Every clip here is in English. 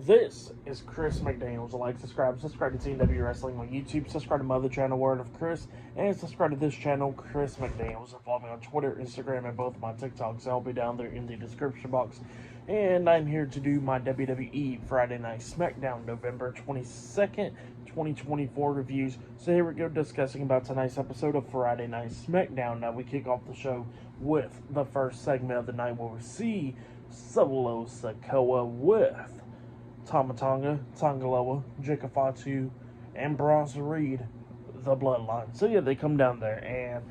This is Chris McDaniels. Like, subscribe to TNW Wrestling on YouTube, subscribe to my other channel, Word of Chris, and subscribe to this channel, Chris McDaniels. And follow me on Twitter, Instagram, and both my TikToks. I'll be down there in the description box. And I'm here to do my WWE Friday Night SmackDown November 22nd, 2024 reviews. So here we go, discussing about tonight's episode of Friday Night SmackDown. Now we kick off the show with the first segment of the night, where we see Solo Sikoa with Tama Tonga, Tongaloa, Jacob Fatu, and Bronson Reed, the Bloodline. So yeah, they come down there, and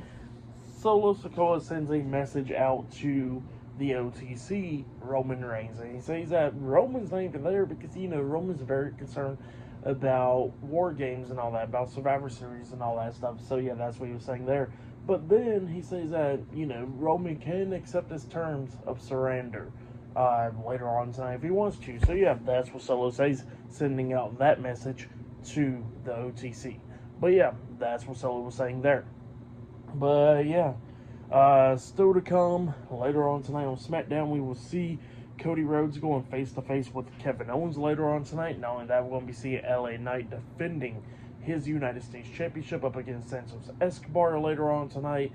Solo Sikoa sends a message out to the OTC, Roman Reigns, and he says that Roman's not even there because, Roman's very concerned about War Games and all that, about Survivor Series and all that stuff. So yeah, that's what he was saying there. But then he says that, Roman can accept his terms of surrender later on tonight if he wants to. So yeah, that's what Solo says, sending out that message to the OTC. But yeah, that's what Solo was saying there. But yeah, still to come later on tonight on SmackDown, we will see Cody Rhodes going face to face with Kevin Owens later on tonight. Not only that, we're going to be seeing LA Knight defending his United States Championship up against Santos Escobar later on tonight.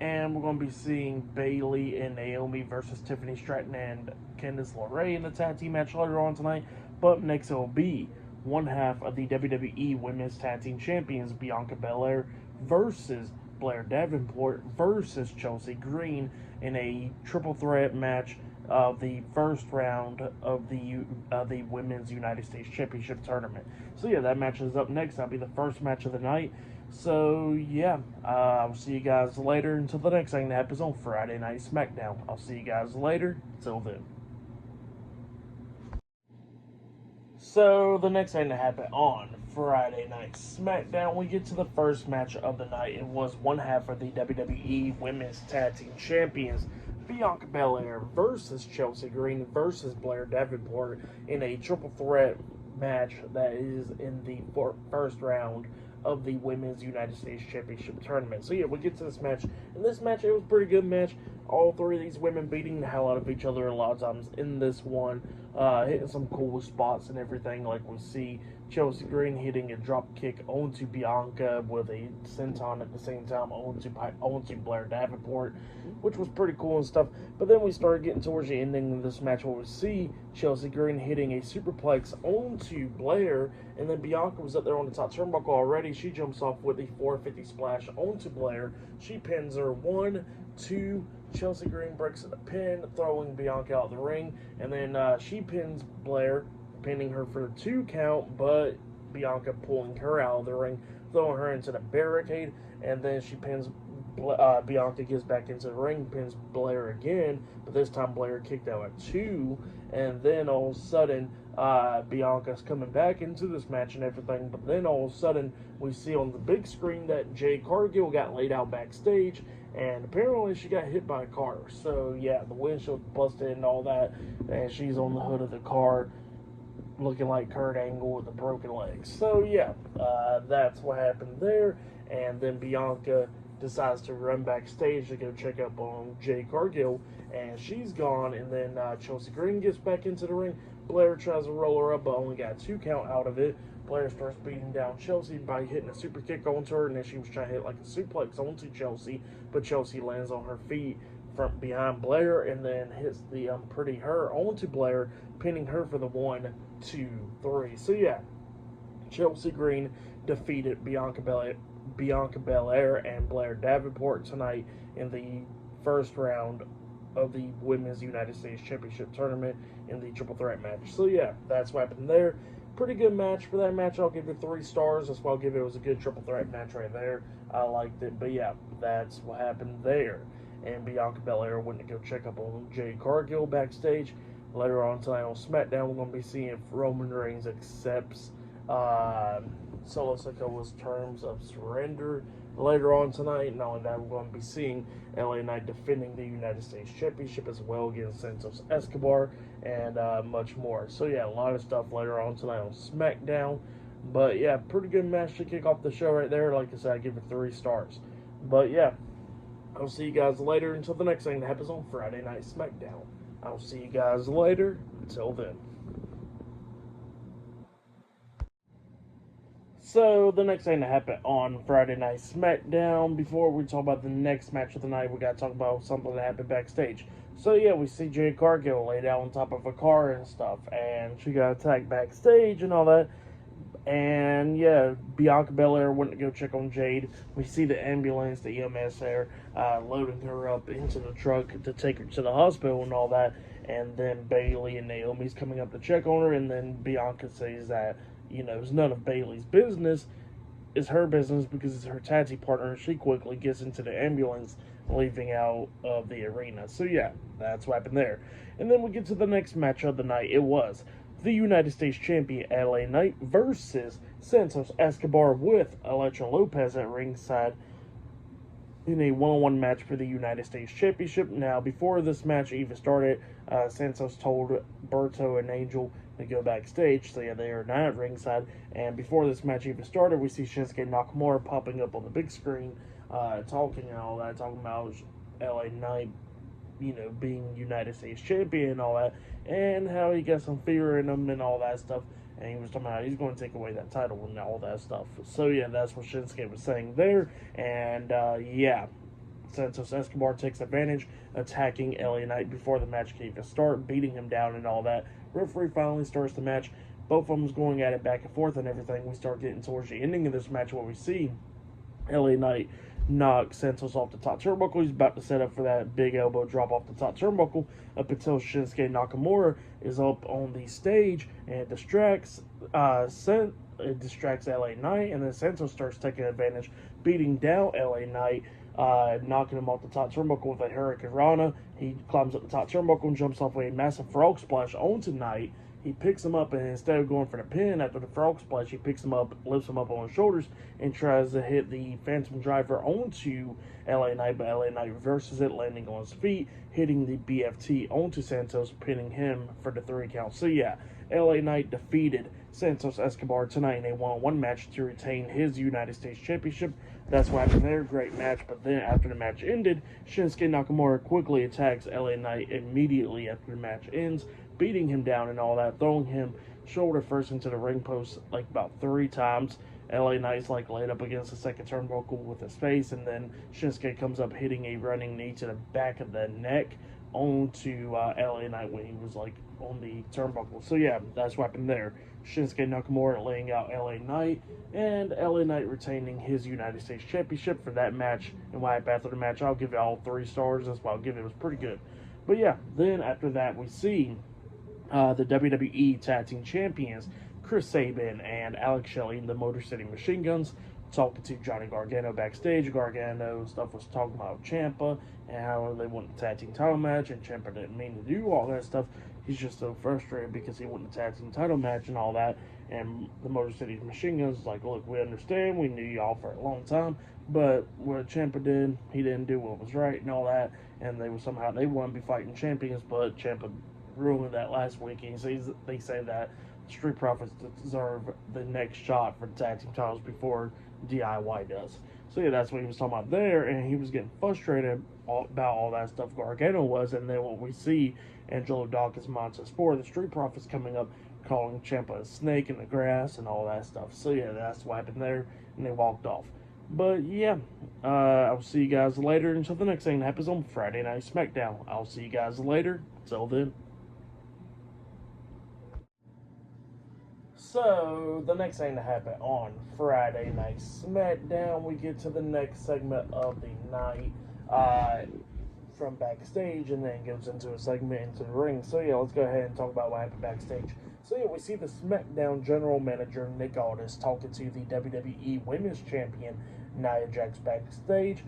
And we're going to be seeing Bayley and Naomi versus Tiffany Stratton and Candice LeRae in the tag team match later on tonight. But next it will be one half of the WWE Women's Tag Team Champions, Bianca Belair versus Blair Davenport versus Chelsea Green in a triple threat match of the first round of the Women's United States Championship tournament. So yeah, that match is up next. That'll be the first match of the night. So yeah, I'll see you guys later until the next thing that happens on Friday Night SmackDown. I'll see you guys later. Till then. So the next thing that happened on Friday Night SmackDown, we get to the first match of the night. It was one half of the WWE Women's Tag Team Champions, Bianca Belair versus Chelsea Green versus Blair Davenport in a triple threat match that is in the first round of the Women's United States Championship tournament. So yeah, we get to this match. In this match, it was a pretty good match. All three of these women beating the hell out of each other a lot of times in this one, hitting some cool spots and everything. Like we see Chelsea Green hitting a drop kick onto Bianca with a senton at the same time onto Blair Davenport, which was pretty cool and stuff. But then we started getting towards the ending of this match, where we see Chelsea Green hitting a superplex onto Blair, and then Bianca was up there on the top turnbuckle already. She jumps off with a 450 splash onto Blair. She pins her 1, 2. Chelsea Green breaks the pin, throwing Bianca out of the ring, and then she pins Blair, pinning her for the 2 count, but Bianca pulling her out of the ring, throwing her into the barricade, and then she pins Bianca, gets back into the ring, pins Blair again, but this time Blair kicked out at 2, and then all of a sudden Bianca's coming back into this match and everything, but then all of a sudden we see on the big screen that Jade Cargill got laid out backstage, and apparently she got hit by a car. So yeah, the windshield busted and all that, and she's on the hood of the car looking like Kurt Angle with a broken leg. So yeah, that's what happened there. And then Bianca decides to run backstage to go check up on Jade Cargill, and she's gone. And then Chelsea Green gets back into the ring. Blair tries to roll her up, but only got a 2 count out of it. Blair starts beating down Chelsea by hitting a super kick onto her, and then she was trying to hit like a suplex onto Chelsea, but Chelsea lands on her feet from behind Blair, and then hits the pretty her onto Blair, pinning her for the 1, 2, 3. So yeah, Chelsea Green defeated Bianca Belair and Blair Davenport tonight in the first round of the Women's United States Championship tournament in the triple threat match. So yeah, that's what happened there. Pretty good match. For that match, I'll give it 3 stars. That's why I'll give it. It was a good triple threat match right there. I liked it. But yeah, that's what happened there. And Bianca Belair went to go check up on Jade Cargill backstage. Later on tonight on SmackDown, we're going to be seeing if Roman Reigns accepts Solo Sikoa's terms of surrender later on tonight. Not only that, we're going to be seeing LA Knight defending the United States Championship as well against Santos Escobar, and much more. So yeah, a lot of stuff later on tonight on SmackDown. But yeah, pretty good match to kick off the show right there. Like I said, I give it 3 stars. But yeah, I'll see you guys later until the next thing that happens on Friday Night SmackDown. I'll see you guys later. Until then. So the next thing that happened on Friday Night SmackDown, before we talk about the next match of the night, we got to talk about something that happened backstage. So yeah, we see Jade Cargill laid out on top of a car and stuff, and she got attacked backstage and all that. And yeah, Bianca Belair went to go check on Jade. We see the ambulance, the EMS there, loading her up into the truck to take her to the hospital and all that. And then Bayley and Naomi's coming up to check on her, and then Bianca says that, it's none of Bayley's business. It's her business because it's her tag team partner. She quickly gets into the ambulance, leaving out of the arena. So yeah, that's what happened there. And then we get to the next match of the night. It was the United States Champion LA Knight versus Santos Escobar with Electra Lopez at ringside in a one-on-one match for the United States Championship. Now, before this match even started, Santos told Berto and Angel to go backstage, so yeah, they are not at ringside. And before this match even started, we see Shinsuke Nakamura popping up on the big screen, talking and all that, talking about LA Knight, being United States Champion and all that, and how he got some fear in him and all that stuff. And he was talking about how he's going to take away that title and all that stuff. So yeah, that's what Shinsuke was saying there. And yeah, Santos Escobar takes advantage, attacking LA Knight before the match can even start, beating him down and all that. Referee finally starts the match. Both of them going at it back and forth and everything. We start getting towards the ending of this match where we see LA Knight knock Santos off the top turnbuckle. He's about to set up for that big elbow drop off the top turnbuckle up until Shinsuke Nakamura is up on the stage and it distracts LA Knight, and then Santos starts taking advantage, beating down LA Knight, knocking him off the top turnbuckle with a Hurricane Rana. He climbs up the top turnbuckle and jumps off a massive frog splash onto Knight. He picks him up, and instead of going for the pin after the frog splash, he picks him up, lifts him up on his shoulders, and tries to hit the Phantom Driver onto LA Knight, but LA Knight reverses it, landing on his feet, hitting the BFT onto Santos, pinning him for the 3 count. So yeah, LA Knight defeated Santos Escobar tonight in a one-on-one match to retain his United States Championship. That's what happened there. Great match. But then after the match ended, Shinsuke Nakamura quickly attacks LA Knight immediately after the match ends, beating him down and all that, throwing him shoulder first into the ring post like about 3 times. LA Knight's like laid up against the second turnbuckle with his face, and then Shinsuke comes up hitting a running knee to the back of the neck onto LA Knight when he was like on the turnbuckle. So yeah, that's what happened there. Shinsuke Nakamura laying out LA Knight, and LA Knight retaining his United States Championship for that match. And what happened after the match, I'll give it all 3 stars. That's what I'll give it. It was pretty good. But yeah, then after that we see the WWE Tag Team Champions, Chris Sabin and Alex Shelley, the Motor City Machine Guns, talking to Johnny Gargano backstage. Gargano stuff was talking about Ciampa and how they want the tag team title match, and Ciampa didn't mean to do all that stuff. He's just so frustrated because he wanted the tag team title match and all that. And the Motor City Machine Guns is like, look, we understand, we knew y'all for a long time, but what Ciampa did, he didn't do what was right and all that. And they want to be fighting champions, but Ciampa ruined that last week. And they say that Street Profits deserve the next shot for the tag team titles before DIY does. So yeah, that's what he was talking about there, and he was getting frustrated about all that stuff. Gargano was, and then what we see, Angelo Dawkins, Montez Ford, the Street Profits coming up, calling Ciampa a snake in the grass and all that stuff. So yeah, that's what happened there, and they walked off. But yeah, I'll see you guys later until the next thing that happens on Friday Night SmackDown. I'll see you guys later. Till then. So, the next thing to happen on Friday Night SmackDown, we get to the next segment of the night from backstage, and then goes into a segment into the ring. So, yeah, let's go ahead and talk about what happened backstage. So, yeah, we see the SmackDown General Manager, Nick Aldis, talking to the WWE Women's Champion, Nia Jax, backstage,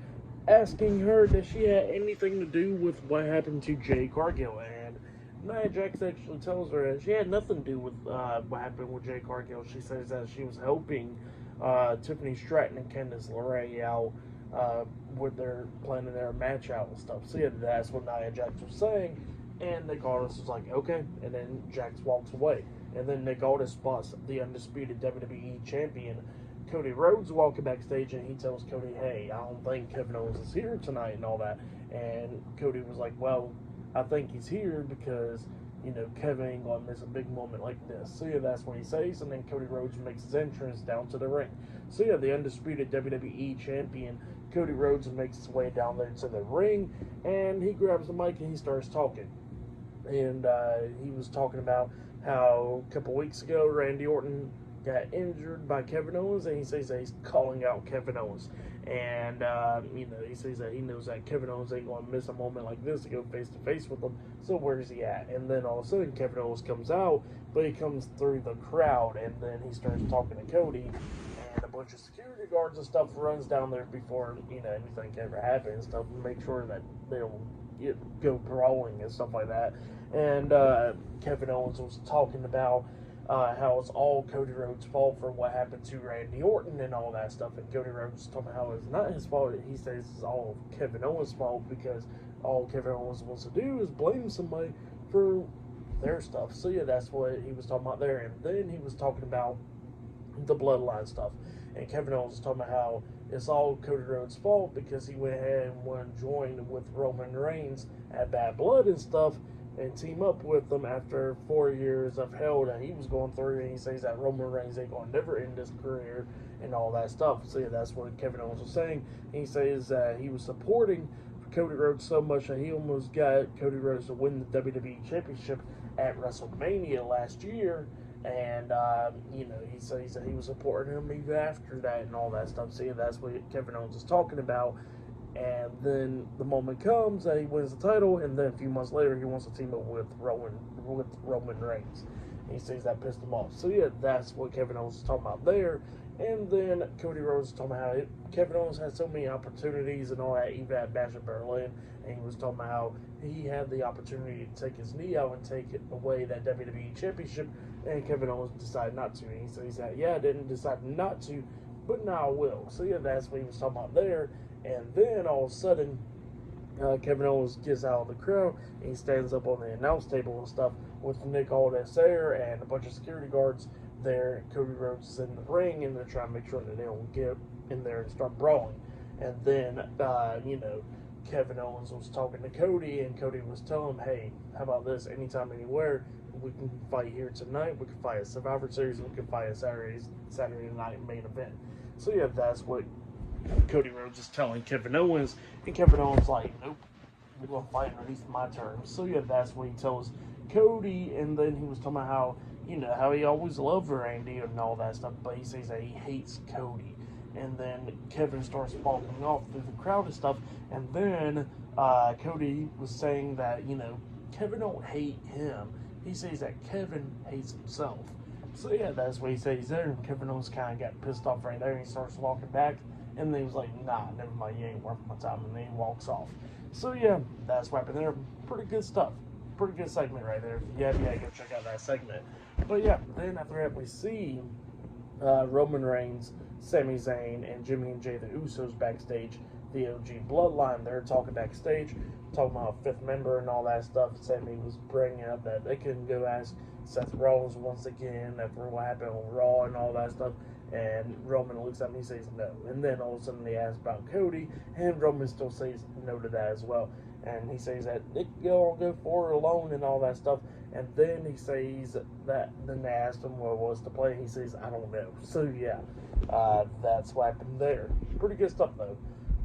asking her that she had anything to do with what happened to Jade Cargill. And Nia Jax actually tells her that she had nothing to do with what happened with Jade Cargill. She says that she was helping Tiffany Stratton and Candice LeRae out with their planning their match out and stuff. So yeah, that's what Nia Jax was saying. And Nick Aldis was like, okay. And then Jax walks away. And then Nick Aldis spots the undisputed WWE champion, Cody Rhodes, walking backstage, and he tells Cody, hey, I don't think Kevin Owens is here tonight and all that. And Cody was like, well, I think he's here because Kevin ain't gonna miss a big moment like this. So yeah, that's what he says, and then Cody Rhodes makes his entrance down to the ring. So yeah, the undisputed WWE champion Cody Rhodes makes his way down there to the ring, and he grabs the mic and he starts talking. And he was talking about how a couple weeks ago Randy Orton got injured by Kevin Owens, and he says that he's calling out Kevin Owens. And, he says that he knows that Kevin Owens ain't going to miss a moment like this to go face-to-face with him, so where's he at? And then all of a sudden, Kevin Owens comes out, but he comes through the crowd, and then he starts talking to Cody, and a bunch of security guards and stuff runs down there before, anything ever happens, to make sure that they don't go brawling and stuff like that. And Kevin Owens was talking about how it's all Cody Rhodes' fault for what happened to Randy Orton and all that stuff. And Cody Rhodes told me how it's not his fault. He says it's all Kevin Owens' fault because all Kevin Owens wants to do is blame somebody for their stuff. So yeah, that's what he was talking about there. And then he was talking about the bloodline stuff. And Kevin Owens was talking about how it's all Cody Rhodes' fault because he went ahead and went joined with Roman Reigns at Bad Blood and stuff, and team up with them after 4 years of hell that he was going through. And he says that Roman Reigns ain't going to never end his career and all that stuff. So yeah, that's what Kevin Owens was saying. And he says that he was supporting Cody Rhodes so much that he almost got Cody Rhodes to win the WWE Championship at WrestleMania last year. And, he says that he was supporting him even after that and all that stuff. So yeah, that's what Kevin Owens is talking about. And then the moment comes that he wins the title, and then a few months later he wants to team up with Roman Reigns. And he says that pissed him off. So yeah, that's what Kevin Owens is talking about there. And then Cody Rhodes is talking about how Kevin Owens had so many opportunities and all that, even at Bash in Berlin. And he was talking about how he had the opportunity to take his knee out and take away that WWE Championship, and Kevin Owens decided not to. And he says that, yeah, I didn't decide not to, but now I will. So yeah, that's what he was talking about there. And then all of a sudden, Kevin Owens gets out of the crowd and he stands up on the announce table and stuff with Nick Aldis there and a bunch of security guards there. Cody Rhodes is in the ring, and they're trying to make sure that they don't get in there and start brawling. And then, Kevin Owens was talking to Cody, and Cody was telling him, hey, how about this? Anytime, anywhere, we can fight here tonight. We can fight a Survivor Series, and we can fight a Saturday night main event. So yeah, that's what Cody Rhodes is telling Kevin Owens, and Kevin Owens like, nope, we're going to fight underneath my terms. So yeah, that's what he tells Cody. And then he was talking about how, how he always loved Randy and all that stuff, but he says that he hates Cody. And then Kevin starts walking off through the crowd and stuff, and then Cody was saying that, Kevin don't hate him. He says that Kevin hates himself. So yeah, that's what he says there, and Kevin Owens kind of got pissed off right there, and he starts walking back. And then he was like, nah, never mind, you ain't worth my time. And then he walks off. So yeah, that's what happened there. Pretty good stuff. Pretty good segment right there. Yeah, go check out that segment. But yeah, then after that we see Roman Reigns, Sami Zayn, and Jimmy and Jay the Usos backstage. The OG Bloodline, they're talking backstage, talking about a fifth member and all that stuff. Sami was bringing up that they couldn't go ask Seth Rollins once again after what happened on Raw and all that stuff. And Roman looks at me and says no. And then all of a sudden they ask about Cody, and Roman still says no to that as well. And he says that they go for it alone and all that stuff. And then he says that, then they asked him what was to play, and he says, I don't know. So yeah, that's what happened there. Pretty good stuff though.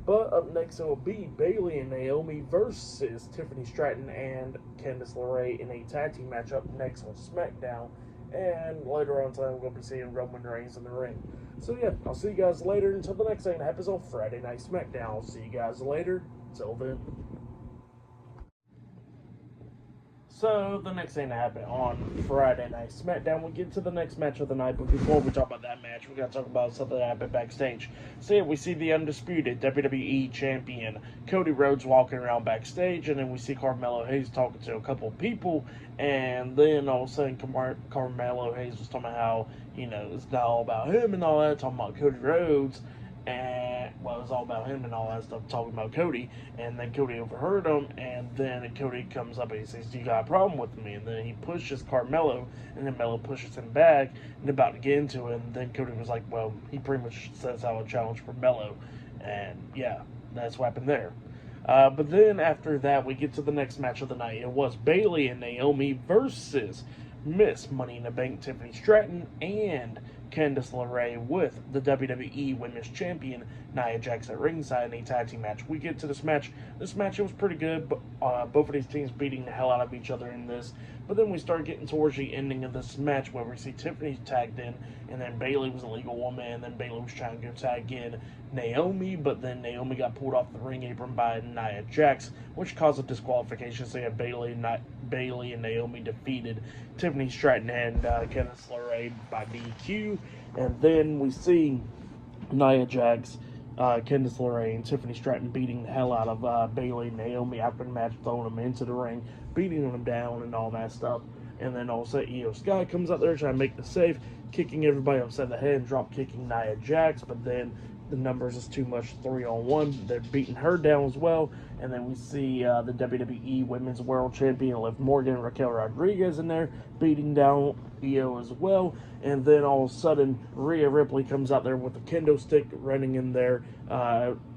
But up next it will be Bayley and Naomi versus Tiffany Stratton and Candice LeRae in a tag team matchup next on SmackDown. And later on tonight, we're going to be seeing Roman Reigns in the ring. So yeah, I'll see you guys later. Until the next thing that happens on Friday Night SmackDown. I'll see you guys later. Till then. So, the next thing that happened on Friday Night SmackDown, we'll get to the next match of the night, but before we talk about that match, we got to talk about something that happened backstage. So, yeah, we see the undisputed WWE Champion, Cody Rhodes, walking around backstage, and then we see Carmelo Hayes talking to a couple of people, and then all of a sudden, Carmelo Hayes was talking about how, it's not all about him and all that, talking about Cody Rhodes, and well, it was all about him and all that stuff, talking about Cody. And then Cody overheard him, and then Cody comes up and he says, do you got a problem with me? And then he pushes Carmelo, and then Melo pushes him back and about to get into it. And then Cody was like, well, he pretty much sets out a challenge for Melo. And yeah, that's what happened there. But then after that, we get to the next match of the night. It was Bayley and Naomi versus Miss Money in the Bank, Tiffany Stratton, and Candice LeRae with the WWE Women's Champion Nia Jax at ringside in a tag team match. We get to this match. This match, it was pretty good. Both of these teams beating the hell out of each other in this. But then we start getting towards the ending of this match where we see Tiffany tagged in, and then Bayley was a legal woman, and then Bayley was trying to go tag in Naomi, but then Naomi got pulled off the ring apron by Nia Jax, which caused a disqualification. So yeah, Bayley and Naomi defeated Tiffany Stratton and Candice LeRae by DQ. And then we see Nia Jax, Candice LeRae, and Tiffany Stratton beating the hell out of Bayley and Naomi after the match, throwing them into the ring, beating them down, and all that stuff. And then also Io Sky comes out there trying to make the save, kicking everybody upside the head and drop kicking Nia Jax, but then the numbers is too much 3-on-1. They're beating her down as well. And then we see the WWE Women's World Champion Liv Morgan and Raquel Rodriguez in there beating down Io as well. And then all of a sudden, Rhea Ripley comes out there with a kendo stick running in there.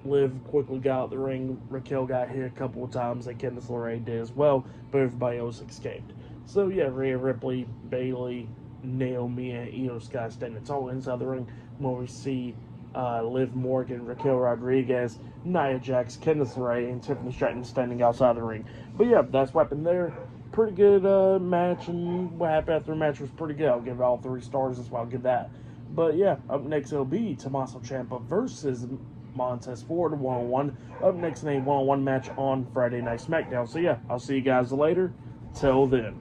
Liv quickly got out the ring. Raquel got hit a couple of times, and Candice LeRae did as well, but everybody else escaped. So yeah, Rhea Ripley, Bayley, Naomi, and Io Sky standing tall inside the ring, where we see Liv Morgan, Raquel Rodriguez, Nia Jax, Candice LeRae, and Tiffany Stratton standing outside the ring. But yeah, that's what happened there. Pretty good match, and what happened after the match was pretty good. I'll give it all 3 stars, that's why I'll give that. But yeah, up next it'll be Tommaso Ciampa versus Montez Ford 1-on-1. Up next in a 1-on-1 match on Friday Night SmackDown. So yeah, I'll see you guys later. Till then.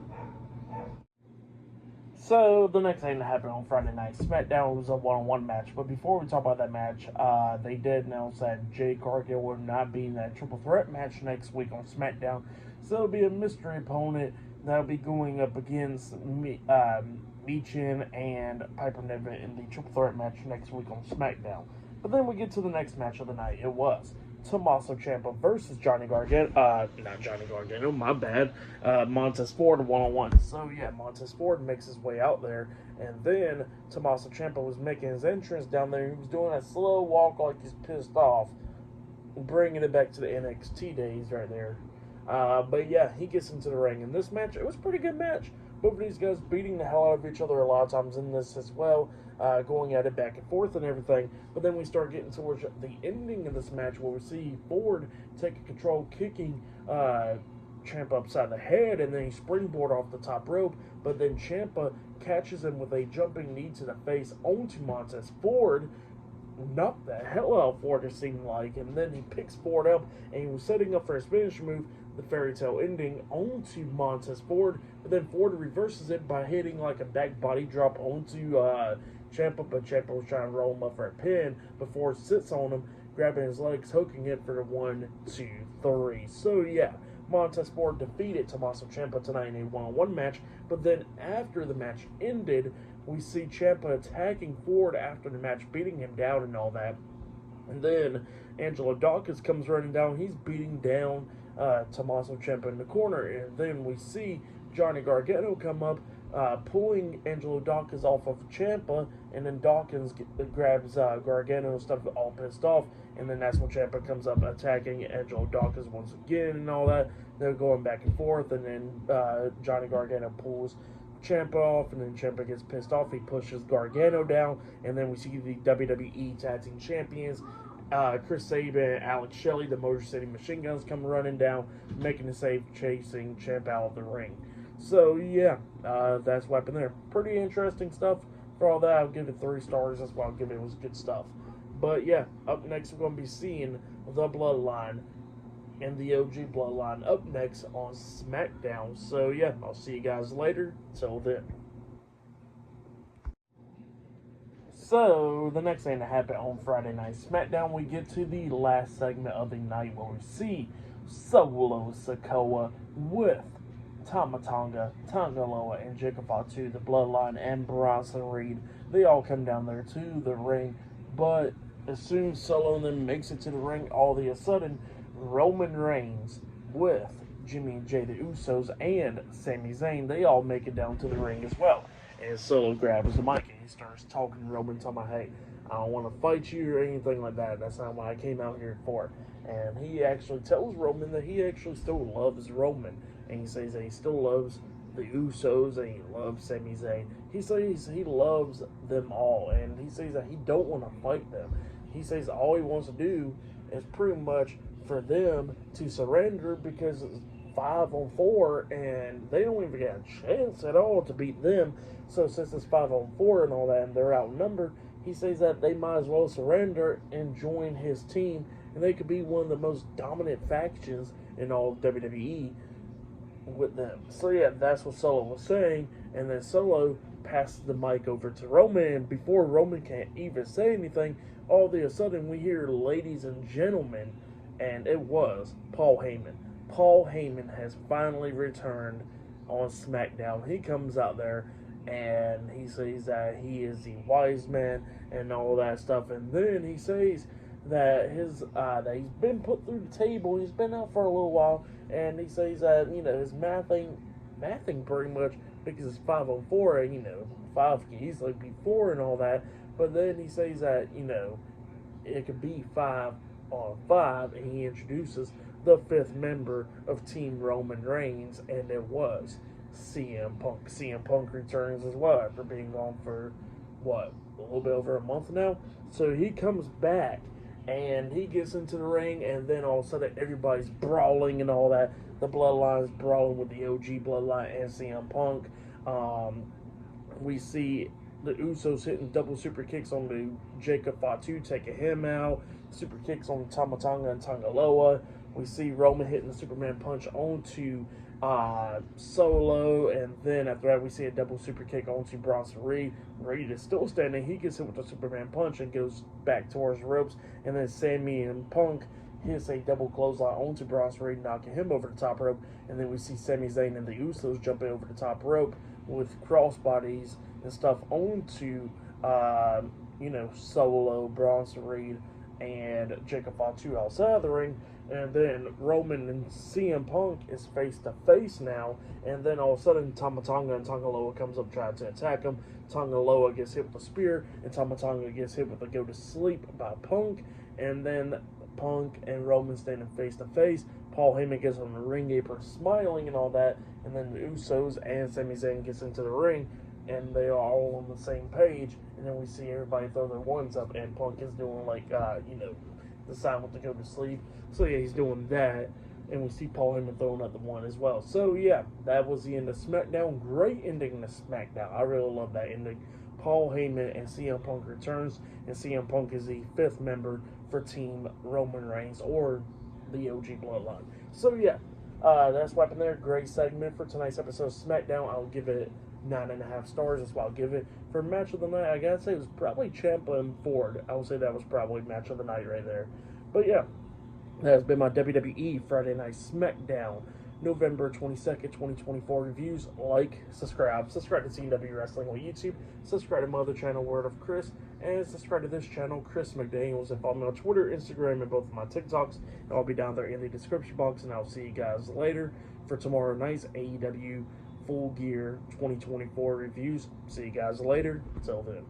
So, the next thing that happened on Friday Night SmackDown was a 1-on-1 match. But before we talk about that match, they did announce that Jade Cargill will not be in that triple threat match next week on SmackDown. So, it'll be a mystery opponent that'll be going up against Michin and Piper Niven in the triple threat match next week on SmackDown. But then we get to the next match of the night. It was Tommaso Ciampa versus Johnny Gargano. Not Johnny Gargano, my bad. Montez Ford 1-on-1. So yeah, Montez Ford makes his way out there, and then Tommaso Ciampa was making his entrance down there. He was doing a slow walk like he's pissed off, bringing it back to the NXT days right there. But yeah, he gets into the ring in this match. It was a pretty good match. Both of these guys beating the hell out of each other a lot of times in this as well, going at it back and forth and everything. But then we start getting towards the ending of this match where we see Ford taking control, kicking Ciampa upside the head, and then he springboard off the top rope. But then Ciampa catches him with a jumping knee to the face onto Montez Ford. Knocked the hell out of Ford, it seemed like, and then he picks Ford up, and he was setting up for his finish move, the fairy tale ending, onto Montez Ford, but then Ford reverses it by hitting like a back body drop onto Ciampa, but Ciampa was trying to roll him up for a pin, but Ford sits on him, grabbing his legs, hooking it for the 1, 2, 3. So yeah, Montez Ford defeated Tommaso Ciampa tonight in a 1-on-1 match, but then after the match ended, we see Ciampa attacking Ford after the match, beating him down and all that. And then Angelo Dawkins comes running down. He's beating down Tommaso Ciampa in the corner. And then we see Johnny Gargano come up, pulling Angelo Dawkins off of Ciampa. And then Dawkins grabs Gargano and stuff, all pissed off. And then that's when Ciampa comes up attacking Angelo Dawkins once again and all that. They're going back and forth. And then Johnny Gargano pulls Ciampa off, and then Ciampa gets pissed off. He pushes Gargano down, and then we see the WWE Tag Team Champions, Chris Sabin and Alex Shelley, the Motor City Machine Guns, come running down, making the save, chasing Ciampa out of the ring. So yeah, that's what happened there. Pretty interesting stuff. For all that, I'll give it 3 stars. That's why I'll give it. It was good stuff. But yeah, up next we're going to be seeing the Bloodline and the OG Bloodline up next on SmackDown. So yeah, I'll see you guys later. Till then. So the next thing that happened on Friday Night SmackDown, we get to the last segment of the night where we see Solo Sikoa with Tama Tonga, Tonga Loa, and Jacob Fatu, the Bloodline, and Bronson Reed. They all come down there to the ring, but as soon as Solo and them makes it to the ring, all of a sudden, Roman Reigns with Jimmy and Jay, the Usos, and Sami Zayn, they all make it down to the ring as well. And Solo grabs the mic and he starts talking to Roman, talking about, hey, I don't want to fight you or anything like that. That's not what I came out here for. And he actually tells Roman that he actually still loves Roman. And he says that he still loves the Usos and he loves Sami Zayn. He says he loves them all. And he says that he don't want to fight them. He says all he wants to do is pretty much for them to surrender because it's 5-on-4 and they don't even get a chance at all to beat them. So since it's 5-on-4 and all that and they're outnumbered, he says that they might as well surrender and join his team, and they could be one of the most dominant factions in all of WWE with them. So yeah, that's what Solo was saying, and then Solo passes the mic over to Roman, and before Roman can even say anything, all of a sudden we hear ladies and gentlemen, and it was Paul Heyman. Paul Heyman has finally returned on SmackDown. He comes out there and he says that he is the wise man and all that stuff, and then he says that that he's been put through the table. He's been out for a little while, and he says that his mathing pretty much because it's 5-on-4, and 5 can easily be 4 and all that. But then he says that it could be 5-on-5, and he introduces the 5th member of Team Roman Reigns, and it was CM Punk. CM Punk returns as well after being gone for a little bit over a month now. So he comes back and he gets into the ring, and then all of a sudden everybody's brawling and all that. The Bloodline's brawling with the OG Bloodline and CM Punk. We see the Usos hitting double super kicks on the Jacob Fatu, taking him out. Super kicks on Tama Tonga and Tonga Loa. We see Roman hitting the Superman punch onto Solo, and then after that we see a double super kick onto Bronson Reed. Reed is still standing. He gets hit with the Superman punch and goes back towards the ropes, and then Sami and Punk hits a double clothesline onto Bronson Reed, knocking him over the top rope, and then we see Sami Zayn and the Usos jumping over the top rope with crossbodies and stuff onto Solo, Bronson Reed, and Jacob Fatu outside of the ring. And then Roman and CM Punk is face to face now. And then all of a sudden, Tama Tonga and Tonga Loa comes up trying to attack him. Tonga Loa gets hit with a spear, and Tama Tonga gets hit with a go to sleep by Punk. And then Punk and Roman standing face to face. Paul Heyman gets on the ring apron smiling and all that. And then the Usos and Sami Zayn gets into the ring, and they are all on the same page. And then we see everybody throw their ones up, and Punk is doing the sign with the go to sleep. So yeah, he's doing that, and we see Paul Heyman throwing up the one as well. So yeah, that was the end of SmackDown. Great ending to SmackDown. I really love that ending. Paul Heyman and CM Punk returns, and CM Punk is the 5th member for Team Roman Reigns, or the OG Bloodline. So yeah, that's what happened there. Great segment for tonight's episode of SmackDown. I'll give it 9.5 stars. That's what I'll give it. For match of the night, I gotta say it was probably Ciampa and Ford. I would say that was probably match of the night right there. But yeah, that has been my WWE Friday Night SmackDown November 22nd, 2024 reviews. Like, subscribe to CW Wrestling on YouTube, subscribe to my other channel, Word of Chris, and subscribe to this channel, Chris McDaniels, and follow me on Twitter, Instagram, and both of my TikToks. And I'll be down there in the description box, and I'll see you guys later for tomorrow night's AEW Full Gear 2024 reviews. See you guys later. Until then.